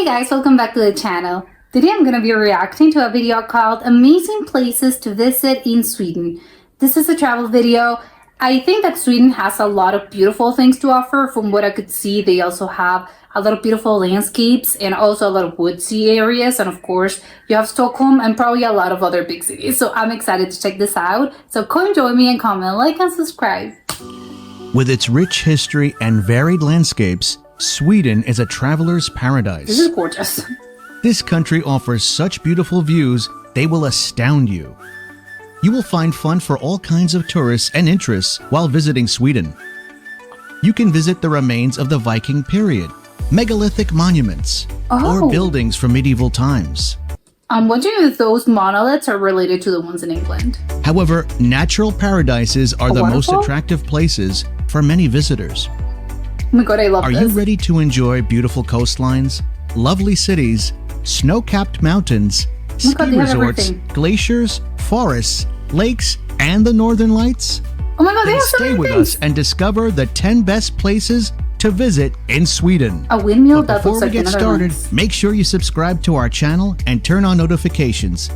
Hey guys, welcome back to the channel. Today I'm going to be reacting to a video called Amazing Places to Visit in Sweden. This is a travel video. I think that Sweden has a lot of beautiful things to offer. From what I could see, they also have a lot of beautiful landscapes and also a lot of woodsy areas. And of course, you have Stockholm and probably a lot of other big cities. So I'm excited to check this out. So come join me and comment, like, and subscribe. With its rich history and varied landscapes, Sweden is a traveler's paradise. This is gorgeous. This country offers such beautiful views, they will astound you. You will find fun for all kinds of tourists and interests while visiting Sweden. You can visit the remains of the Viking period, megalithic monuments, or buildings from medieval times. I'm wondering if those monoliths are related to the ones in England. However, natural paradises are the most attractive places for many visitors. Oh my god, I love this. Are you ready to enjoy beautiful coastlines, lovely cities, snow-capped mountains, ski resorts, glaciers, forests, lakes, and the northern lights? Oh my god, they have so stay many with things. us and discover the 10 best places to visit in Sweden. A windmill But that before looks we like get another started, one. make sure you subscribe to our channel and turn on notifications.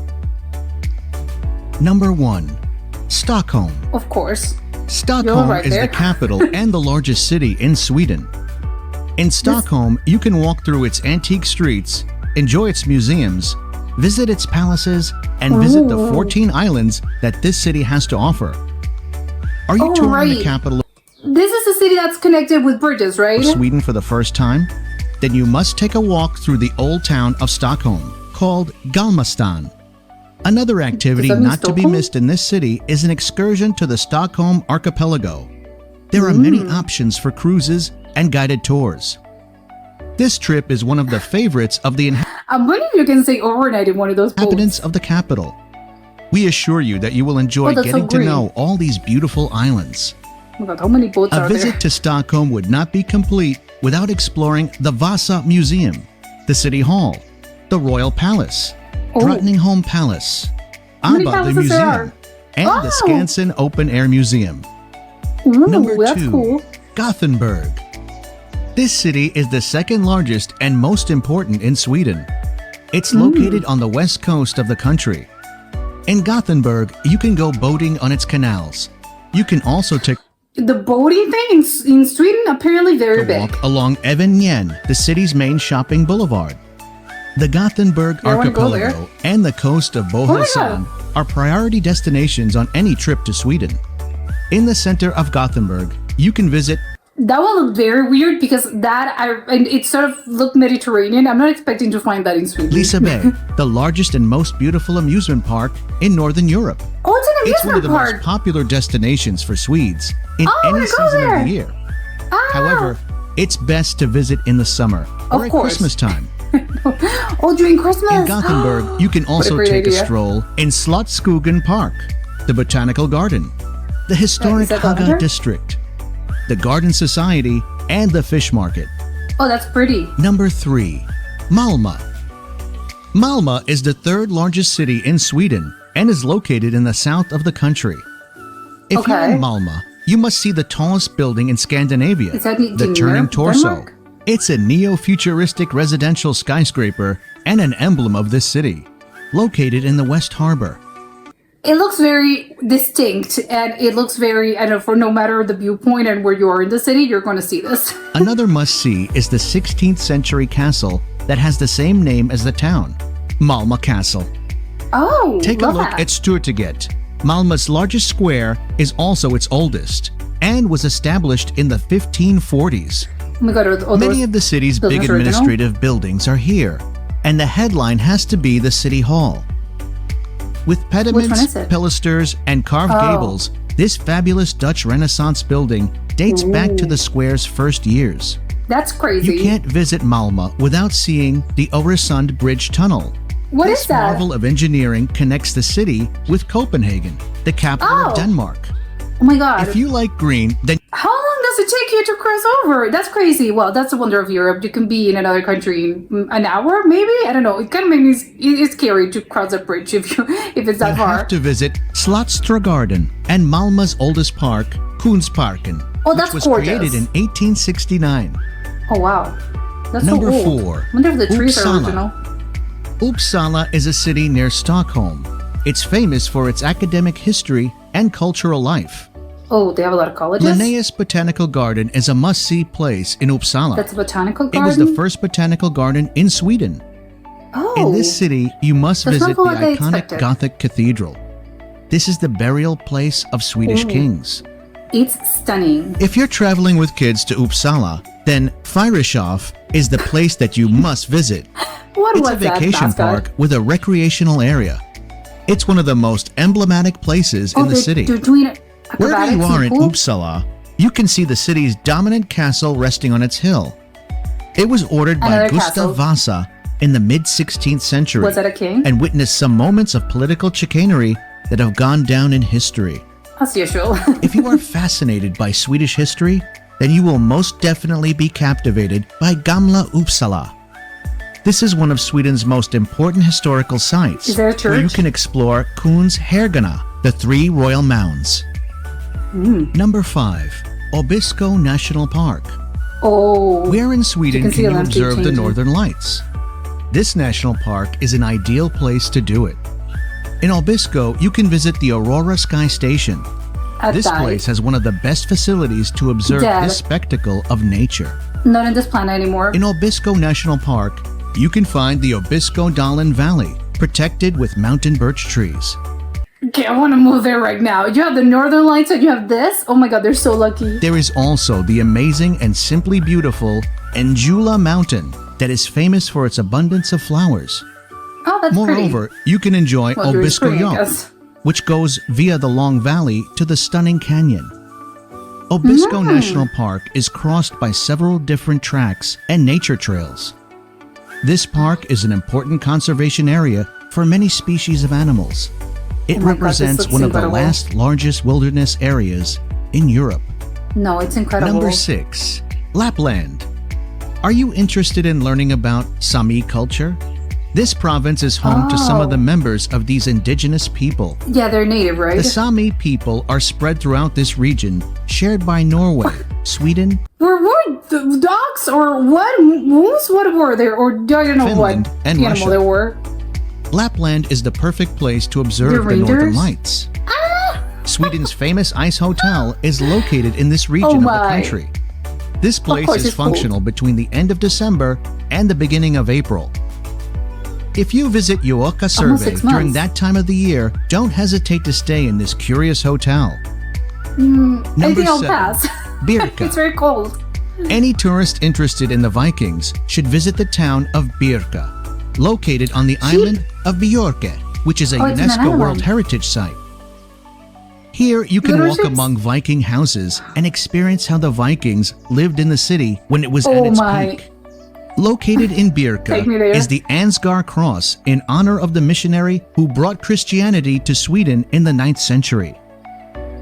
Number 1. Stockholm. Of course. Stockholm right is there. the capital and the largest city in Sweden. In Stockholm, you can walk through its antique streets, enjoy its museums, visit its palaces, and visit the 14 islands that this city has to offer. Are you touring the capital This is a city that's connected with bridges, right? of Sweden for the first time? Then you must take a walk through the old town of Stockholm, called Galmastan. Another activity not to be missed in this city is an excursion to the Stockholm archipelago. There are many options for cruises and guided tours. This trip is one of the favorites of the I'm wondering if you can stay overnight in one of those boats. inhabitants of the capital. We assure you that you will enjoy getting to know all these beautiful islands. Oh my god, how many boats A are visit there? to Stockholm would not be complete without exploring the Vasa Museum, the City Hall, the Royal Palace, Drottningholm Palace, many ABBA the palaces there are? Museum, and the Skansen Open Air Museum. Ooh, Number that's 2. cool. Gothenburg. This city is the second largest and most important in Sweden. It's located on the west coast of the country. In Gothenburg, you can go boating on its canals. You can also take The boating thing in Sweden apparently very big. walk along Evenyen, the city's main shopping boulevard. The Gothenburg I wanna go there. archipelago and the coast of Bohuslän are priority destinations on any trip to Sweden. In the center of Gothenburg, you can visit That will look very weird because and it sort of looked Mediterranean. I'm not expecting to find that in Sweden. Liseberg, the largest and most beautiful amusement park in Northern Europe. Oh, it's an It's one of amusement the park. most popular destinations for Swedes in I any wanna go season there. of the year. Ah. However, it's best to visit in the summer or Of at course. Christmas time. Oh, during Christmas. In Gothenburg, you can also great take idea. a stroll in Slottsskogen Park, the Botanical Garden, the historic that Haga Gothenburg? District, the Garden Society, and the Fish Market. Oh, that's pretty. Number 3. Malmö. Malmö is the third largest city in Sweden and is located in the south of the country. If you're in Malmö, you must see the tallest building in Scandinavia, Is that the in Turning Torso. Denmark? It's a neo-futuristic residential skyscraper and an emblem of this city, located in the West Harbor. It looks very distinct and it looks very, I don't know, for no matter the viewpoint and where you are in the city, you're going to see this. Another must-see is the 16th century castle that has the same name as the town, Malmö Castle. Oh, Take a love look that. at Sturteget. Malmö's largest square is also its oldest and was established in the 1540s. Oh my god, are Many of the city's big buildings original? administrative buildings are here, and the headline has to be the City Hall. With Which one pediments, is it? pilasters, and carved gables, this fabulous Dutch Renaissance building dates back to the square's first years. That's crazy. You can't visit Malmö without seeing the Öresund Bridge Tunnel. What This is that? marvel of engineering connects the city with Copenhagen, the capital of Denmark. Oh my god. If you like green, then How long does it take you to cross over? That's crazy. Well, that's the wonder of Europe. You can be in another country in an hour, maybe? I don't know. It kind of makes me, it's scary to cross a bridge if it's that you far. have to visit Slottsträdgården and Malmö's oldest park, Kungsparken, Oh, that's which was gorgeous. created in 1869. Oh, wow. That's Number so old. 4. I wonder if the trees are Uppsala. original. Uppsala is a city near Stockholm. It's famous for its academic history and cultural life. Oh, they have a lot of colleges? Linnaeus Botanical Garden is a must-see place in Uppsala. That's a botanical It garden? was the first botanical garden in Sweden. Oh. In this city, you must Does not visit go the like I iconic expected. Gothic cathedral. This is the burial place of Swedish Ooh. kings. It's stunning. If you're traveling with kids to Uppsala, then Fyrishof is the place that you must visit. What It's a was that, vacation mascot? park with a recreational area. It's one of the most emblematic places in the city. They're doing Wherever acrobatics you are in and pool? Uppsala, you can see the city's dominant castle resting on its hill. It was ordered by Another Gustav castle. Vasa in the mid-16th century Was that a king? and witnessed some moments of political chicanery that have gone down in history. As usual. If you are fascinated by Swedish history, then you will most definitely be captivated by Gamla Uppsala. This is one of Sweden's most important historical sites, Is there a where you church? can explore Kun's Hergarna, the 3 royal mounds. Number 5. Abisko National Park. Oh. Where in Sweden can can see you a landscape observe the changing. northern lights? This national park is an ideal place to do it. In Abisko, you can visit the Aurora Sky Station. At This that. place has one of the best facilities to observe Dad. this spectacle of nature. Not in this planet anymore. In Abisko National Park, you can find the Abisko-Dalen Valley, protected with mountain birch trees. Okay, I want to move there right now. You have the northern lights and you have this? Oh my god, they're so lucky. There is also the amazing and simply beautiful Enjula Mountain that is famous for its abundance of flowers. Oh, that's Moreover, you can enjoy Well, there is Abisko pretty, I Yacht, guess. which goes via the Long Valley to the stunning canyon. Abisko National Park is crossed by several different tracks and nature trails. This park is an important conservation area for many species of animals. It Oh my God, this represents looks one of the incredible. last largest wilderness areas in Europe. pretty. No, it's incredible. Number 6. Lapland. Are you interested in learning about Sami culture? This province is home to some of the Oh. members of these indigenous people. Yeah, they're native, right? The Sami people are spread throughout this region, shared by Norway, Sweden, Were the dogs or what? Moose? What were they? Or I don't know Finland, what and animal Russia. they were. Lapland is the perfect place to observe The the northern reindeers? lights. Sweden's famous ice hotel is located in this region of the my. country. This place course is it's cold. functional between the end of December and the beginning of April. If you visit Uoka Almost Survey 6 during months. that time of the year, don't hesitate to stay in this curious hotel. I Number think I'll 7. pass. Birka. It's very cold. Any tourist interested in the Vikings should visit the town of Birka, located on the island of Bjorke, which is a Oh, it's an UNESCO island. World Heritage Site. Here, you can Little walk ships? among Viking houses and experience how the Vikings lived in the city when it was at Oh its my. peak. Located in Birka Take me there. is the Ansgar Cross in honor of the missionary who brought Christianity to Sweden in the 9th century.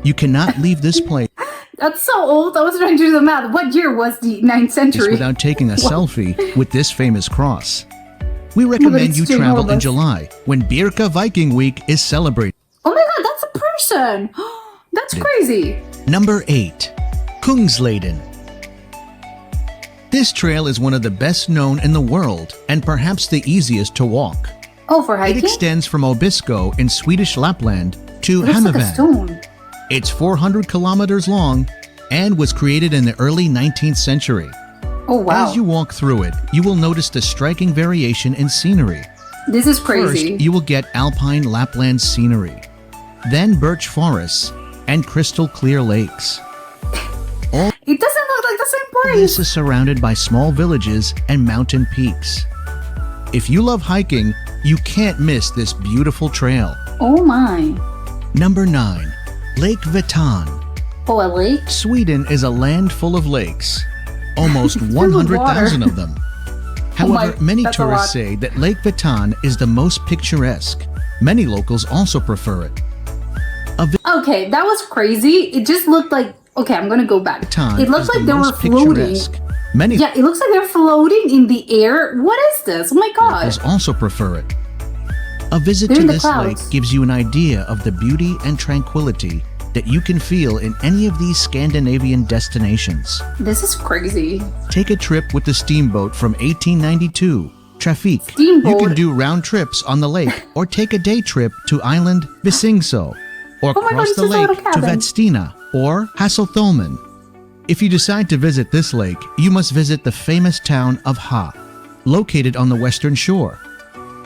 You cannot leave this place That's so old. I was trying to do the math. What year was the 9th century? without taking a selfie with this famous cross. We recommend it's you too travel in enormous. July when Birka Viking Week is celebrated. Oh my god, that's a person. That's crazy. Number 8. Kungsleden. This trail is one of the best known in the world and perhaps the easiest to walk. Oh, for It hiking? extends from Abisko in Swedish Lapland to It looks like a Hamavan. stone. It's 400 kilometers long and was created in the early 19th century. Oh wow. As you walk through it, you will notice the striking variation in scenery. This is crazy. First, you will get alpine Lapland scenery, then birch forests and crystal clear lakes. It doesn't look like the same place. This is surrounded by small villages and mountain peaks. If you love hiking, you can't miss this beautiful trail. Oh my. Number 9. Lake Vätän. Oh, a lake? Sweden is a land full of lakes, almost Full of 100,000 water. of them. Oh my, However, many that's a lot. tourists say that Lake Vätän is the most picturesque. Many locals also prefer it. Okay, that was crazy. It just looked like. Okay, I'm gonna go back. Vätän It looks is like the they were most floating. picturesque. Many Yeah, it looks like they're floating in the air. What is this? Oh my god. locals also prefer it. A visit They're to in the this clouds. lake gives you an idea of the beauty and tranquility that you can feel in any of these Scandinavian destinations. This is crazy. Take a trip with the steamboat from 1892, Trafik. Steamboat? You can do round trips on the lake or take a day trip to island Visingsö or Oh my God, cross it's the just a lake little to cabin. Vestina or Hasseltholmen. If you decide to visit this lake, you must visit the famous town of Ha, located on the western shore.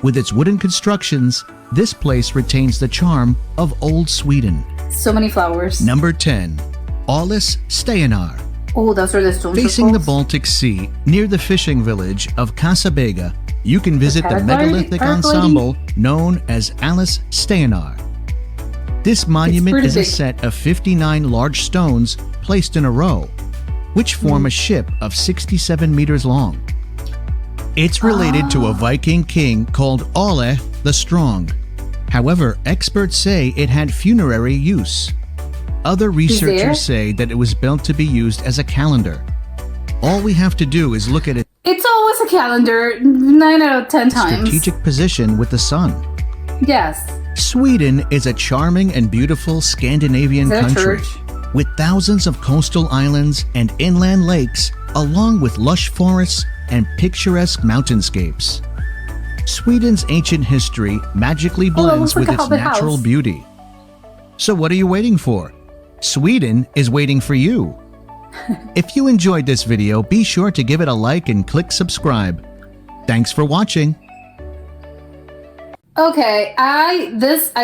With its wooden constructions, this place retains the charm of old Sweden. So many flowers. Number 10. Åles Stenar. Oh, those are the stone Facing the circles. Baltic Sea, near the fishing village of Kasabega, you can visit the paragliding- megalithic paragliding? ensemble known as Åles Stenar. This monument pretty is a big. set of 59 large stones placed in a row, which form a ship of 67 meters long. It's related to a Viking king called Ole the Strong. However, experts say it had funerary use. Other researchers say that it was built to be used as a calendar. All we have to do is look at its It's always a calendar, 9 out of 10 times. strategic position with the sun. Yes. Sweden is a charming and beautiful Scandinavian Is that a country church? with thousands of coastal islands and inland lakes, along with lush forests and picturesque mountainscapes. Sweden's ancient history magically blends looks like with a its Hobbit natural house. beauty. So what are you waiting for? Sweden is waiting for you. If you enjoyed this video, be sure to give it a like and click subscribe. Thanks for watching. Okay, I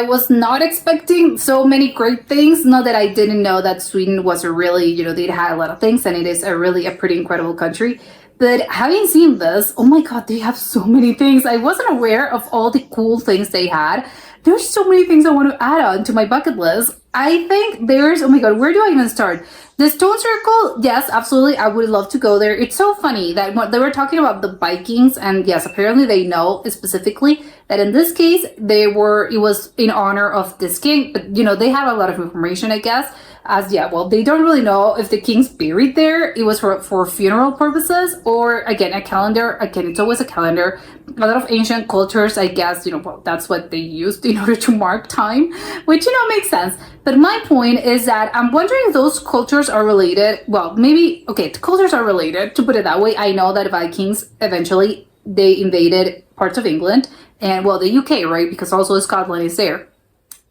was not expecting so many great things. Not that I didn't know that Sweden was a really, they had a lot of things and it is a pretty incredible country. But having seen this, oh my God, they have so many things. I wasn't aware of all the cool things they had. There's so many things I want to add on to my bucket list. I think oh my God, where do I even start? The Stone Circle, yes, absolutely. I would love to go there. It's so funny that when they were talking about the Vikings, and yes, apparently they know specifically that in this case, it was in honor of this king, but they have a lot of information, I guess. They don't really know if the king's buried there. It was for funeral purposes, or again, a calendar. Again, it's always a calendar. A lot of ancient cultures, I guess, that's what they used in order to mark time, which, makes sense. But my point is that I'm wondering if those cultures are related. Well, maybe, okay, the cultures are related, to put it that way. I know that Vikings, eventually, they invaded parts of England and, the UK, right? Because also Scotland is there.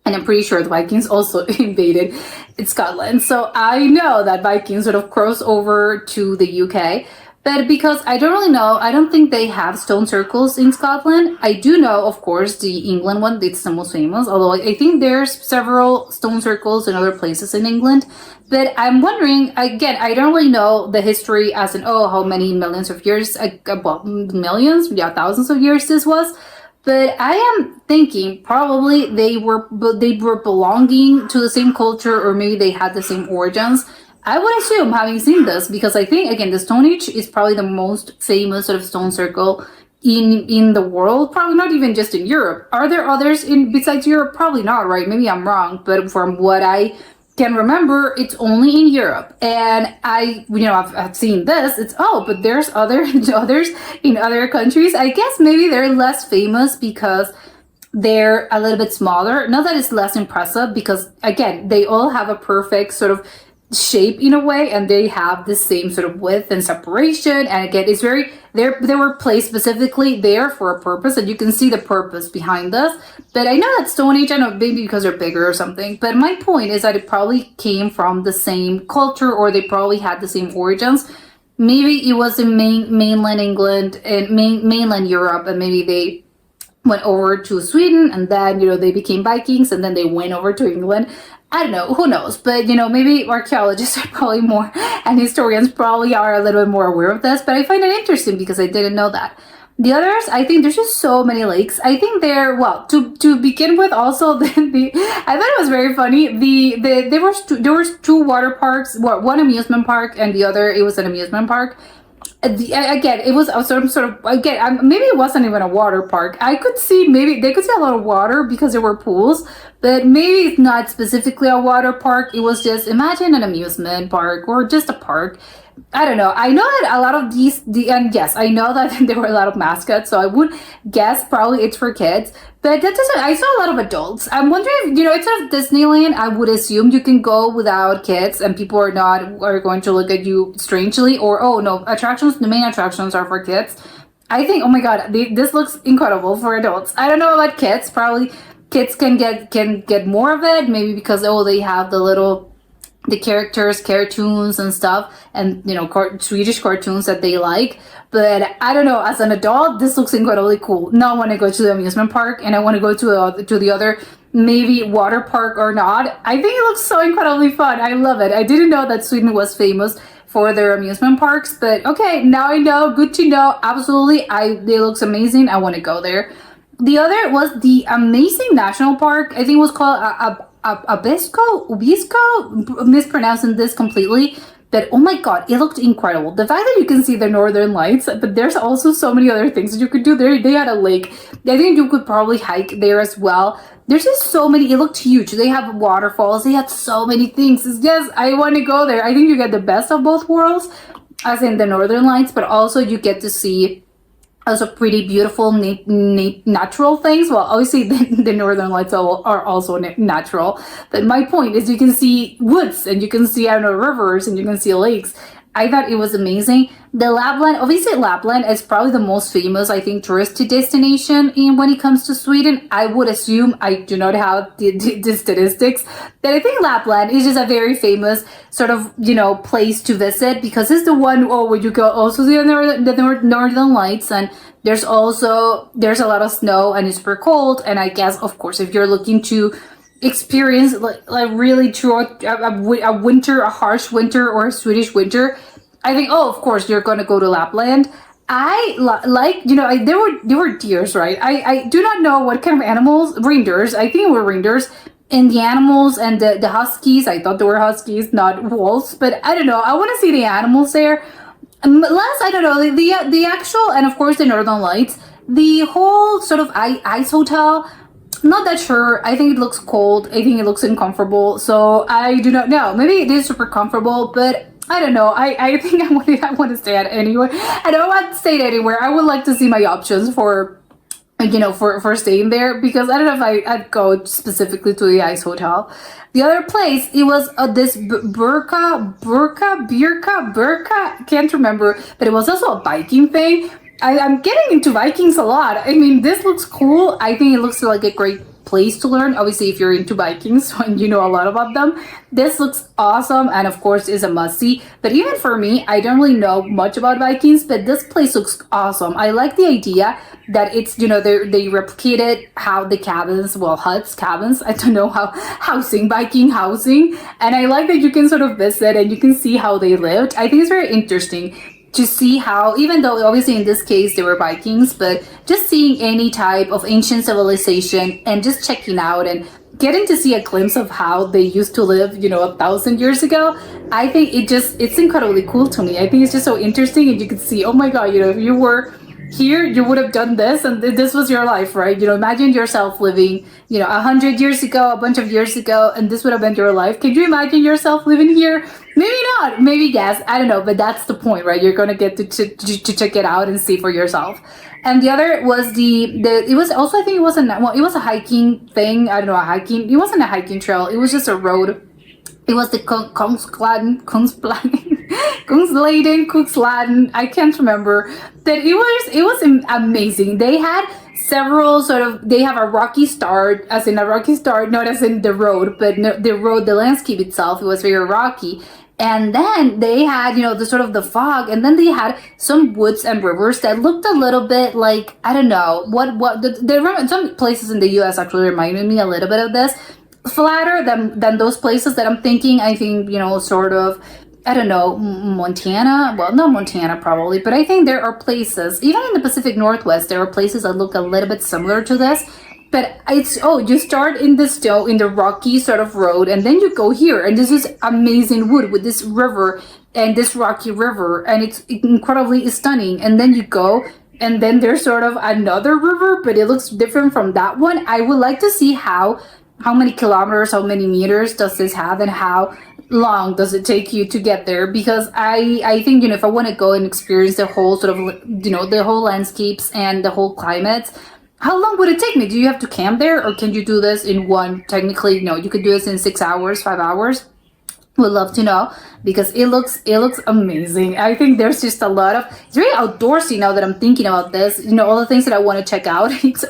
And I'm pretty sure the Vikings also invaded Scotland. So I know that Vikings sort of crossed over to the UK. But because I don't really know, I don't think they have stone circles in Scotland. I do know, of course, the England one, it's the most famous. Although I think there's several stone circles in other places in England. But I'm wondering, again, I don't really know the history as in, how many millions of years, millions, thousands of years this was. But I am thinking probably they were belonging to the same culture, or maybe they had the same origins. I would assume, having seen this, because I think, again, the Stone Age is probably the most famous sort of stone circle in the world, probably not even just in Europe. Are there others besides Europe? Probably not, right? Maybe I'm wrong, but from what I can remember, it's only in Europe. And I've seen this, but there's others in other countries. I guess maybe they're less famous because they're a little bit smaller. Not that it's less impressive, because again, they all have a perfect sort of shape in a way, and they have the same sort of width and separation. And again, it's they were placed specifically there for a purpose, and you can see the purpose behind this. But I know that Stone Age, I know maybe because they're bigger or something, but my point is that it probably came from the same culture, or they probably had the same origins. Maybe it was in mainland England and mainland Europe, and maybe they went over to Sweden, and then they became Vikings, and then they went over to England. I don't know, who knows? But maybe archaeologists are probably more, and historians probably are a little bit more aware of this. But I find it interesting because I didn't know that. The others, I think there's just so many lakes. I think they're, to begin with, also I thought it was very funny. There was two water parks, one amusement park, and the other, it was an amusement park. Again, it was some sort of, maybe it wasn't even a water park. I could see, maybe they could see a lot of water because there were pools, but maybe it's not specifically a water park. It was just, imagine an amusement park or just a park. I don't know. I know that a lot of and yes, I know that there were a lot of mascots, so I would guess probably it's for kids. But that doesn't, I saw a lot of adults. I'm wondering if, instead of Disneyland, I would assume you can go without kids and people are going to look at you strangely, or, oh no, the main attractions are for kids. I think, oh my God, this looks incredible for adults. I don't know about kids. Probably kids can get more of it, maybe because, oh, they have the characters, cartoons and stuff, and Swedish cartoons that they like. But I don't know, as an adult, this looks incredibly cool. Now I want to go to the amusement park, and I want to go to the other, maybe water park or not. I think it looks so incredibly fun. I love it. I didn't know that Sweden was famous for their amusement parks, but okay, now I know. Good to know. Absolutely, it looks amazing. I want to go there. The other was the amazing national park. I think it was called Ubisco, mispronouncing this completely, but oh my God, it looked incredible. The fact that you can see the northern lights, but there's also so many other things that you could do there. They had a lake. I think you could probably hike there as well. There's just so many, it looked huge. They have waterfalls. They had so many things. Yes, I want to go there. I think you get the best of both worlds, as in the northern lights, but also you get to see also pretty beautiful natural things. Well, obviously the northern lights are also natural, but my point is you can see woods and you can see, I don't know, rivers and you can see lakes. I thought it was amazing. The Lapland, obviously Lapland is probably the most famous, I think, tourist destination when it comes to Sweden. I would assume, I do not have the statistics, that I think Lapland is just a very famous sort of, place to visit, because it's the one, where you go also see the northern lights, and there's a lot of snow and it's super cold. And I guess, of course, if you're looking to experience like really true a winter, a harsh winter or a Swedish winter, I think, of course you're gonna go to Lapland. I there were deers, right? I do not know what kind of animals, reindeers, I think it were reindeers, and the animals and the huskies, I thought they were huskies, not wolves, but I don't know, I want to see the animals there. Less, I don't know, the actual, and of course the northern lights, the whole sort of ice hotel. Not that sure. I think it looks cold. I think it looks uncomfortable. So I do not know. Maybe it is super comfortable, but I don't know. I think I want to stay at anywhere. I don't want to stay anywhere. I would like to see my options for staying there, because I don't know if I'd go specifically to the ice hotel. The other place, it was this Burka, can't remember, but it was also a biking thing. I'm getting into Vikings a lot. I mean, this looks cool. I think it looks like a great place to learn. Obviously, if you're into Vikings and you know a lot about them, this looks awesome, and of course is a must-see. But even for me, I don't really know much about Vikings, but this place looks awesome. I like the idea that it's, they replicated how the cabins, cabins, I don't know how, Viking housing, and I like that you can sort of visit and you can see how they lived. I think it's very interesting to see how, even though obviously in this case they were Vikings, but just seeing any type of ancient civilization and just checking out and getting to see a glimpse of how they used to live, 1,000 years ago, I think it's incredibly cool to me. I think it's just so interesting, and you can see, oh my God, if you were here, you would have done this, and this was your life, right? Imagine yourself living, 100 years ago, a bunch of years ago, and this would have been your life. Can you imagine yourself living here? Maybe not, maybe yes, I don't know, but that's the point, right? You're gonna get to check it out and see for yourself. And the other was it was also, I think it was it was a hiking thing. I don't know, it wasn't a hiking trail. It was just a road. It was the Kungsleden, I can't remember. That it was amazing. They had several they have a rocky start, not as in the road, but the landscape itself, it was very rocky. And then they had, the sort of the fog, and then they had some woods and rivers that looked a little bit like, I don't know, some places in the US actually reminded me a little bit of this, flatter than those places that I'm thinking. I think, sort of, I don't know, Montana, well, not Montana probably, but I think there are places, even in the Pacific Northwest, there are places that look a little bit similar to this. But you start in the rocky sort of road, and then you go here, and this is amazing wood with this river and this rocky river, and it's incredibly stunning. And then you go, and then there's sort of another river, but it looks different from that one. I would like to see how many kilometers, how many meters does this have, and how long does it take you to get there? Because I think, you know, if I want to go and experience the whole sort of, you know, the whole landscapes and the whole climate, how long would it take me? Do you have to camp there, or can you do this in one? Technically, no, you could do this in 6 hours, 5 hours. Would love to know, because it looks amazing. I think there's just a lot of, it's very outdoorsy now that I'm thinking about this. You know, all the things that I want to check out. So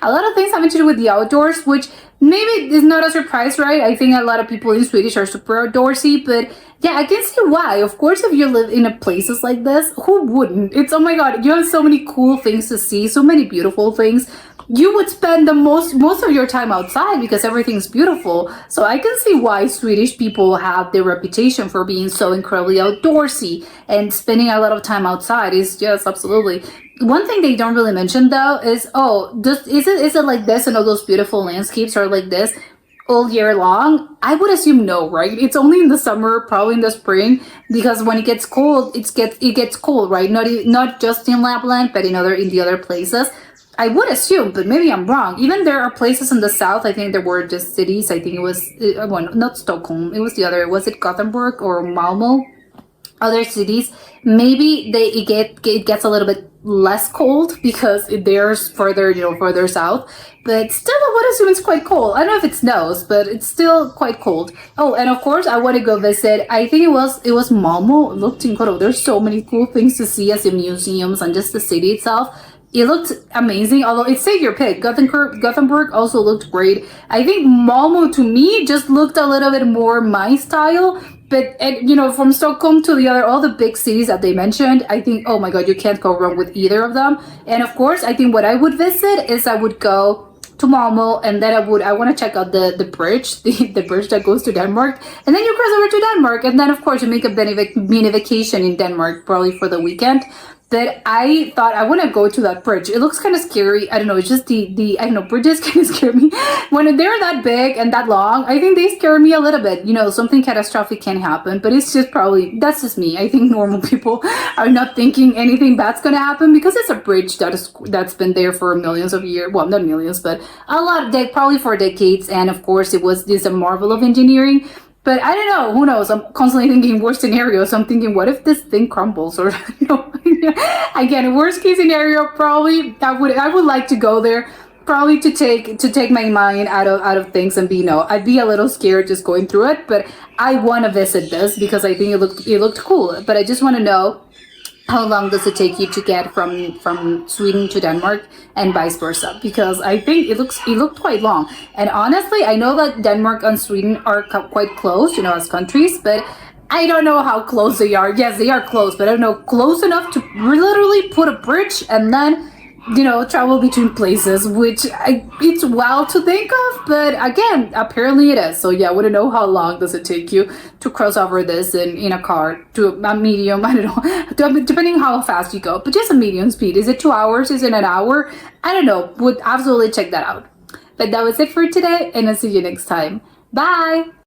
a lot of things having to do with the outdoors, which maybe is not a surprise, right? I think a lot of people in Swedish are super outdoorsy, but yeah, I can see why. Of course, if you live in a places like this, who wouldn't? It's, oh my god, you have so many cool things to see, so many beautiful things. You would spend the most of your time outside because everything's beautiful. So I can see why Swedish people have their reputation for being so incredibly outdoorsy, and spending a lot of time outside is just absolutely. One thing they don't really mention though is, is it like this, and all those beautiful landscapes are like this all year long? I would assume no, right? It's only in the summer, probably in the spring, because when it gets cold, it gets cold, right? Not just in Lapland, but in the other places. I would assume, but maybe I'm wrong. Even there are places in the south, I think there were just cities. I think it was, well, not Stockholm. It was the other, was it Gothenburg or Malmo? Other cities, maybe it gets a little bit less cold because they're further, you know, further south. But still, I would assume it's quite cold. I don't know if it snows, but it's still quite cold. Oh, and of course, I want to go visit. I think it was Malmo. It looked incredible. There's so many cool things to see as in museums and just the city itself. It looked amazing, although it's take your pick. Gothenburg also looked great. I think Malmo, to me, just looked a little bit more my style. But, you know, from Stockholm to all the big cities that they mentioned, I think, oh my god, you can't go wrong with either of them. And of course, I think what I would visit is I would go to Malmo, and then I want to check out the bridge, the bridge that goes to Denmark, and then you cross over to Denmark, and then of course you make a mini vacation in Denmark, probably for the weekend. But I thought I want to go to that bridge. It looks kind of scary. I don't know. It's just I don't know. Bridges kind of scare me when they're that big and that long. I think they scare me a little bit. You know, something catastrophic can happen, but it's just that's just me. I think normal people are not thinking anything bad's gonna happen because it's a bridge that's been there for millions of years. Well, not millions, but a lot of probably for decades. And of course, it's a marvel of engineering. But I don't know, who knows? I'm constantly thinking worst scenarios. I'm thinking, what if this thing crumbles? Or, you know, again, worst case scenario, probably I would like to go there, probably to take my mind out of things and I'd be a little scared just going through it. But I want to visit this because I think it looked cool. But I just want to know, how long does it take you to get from Sweden to Denmark and vice versa? Because I think it looked quite long. And honestly, I know that Denmark and Sweden are quite close, you know, as countries, but I don't know how close they are. Yes, they are close, but I don't know, close enough to literally put a bridge and then, you know, travel between places, which it's wild to think of, but again, apparently it is. So yeah, I want to know, how long does it take you to cross over this in a car to a medium, I don't know, depending how fast you go, but just a medium speed. Is it 2 hours? Is it an hour? I don't know. Would absolutely check that out. But that was it for today, and I'll see you next time. Bye!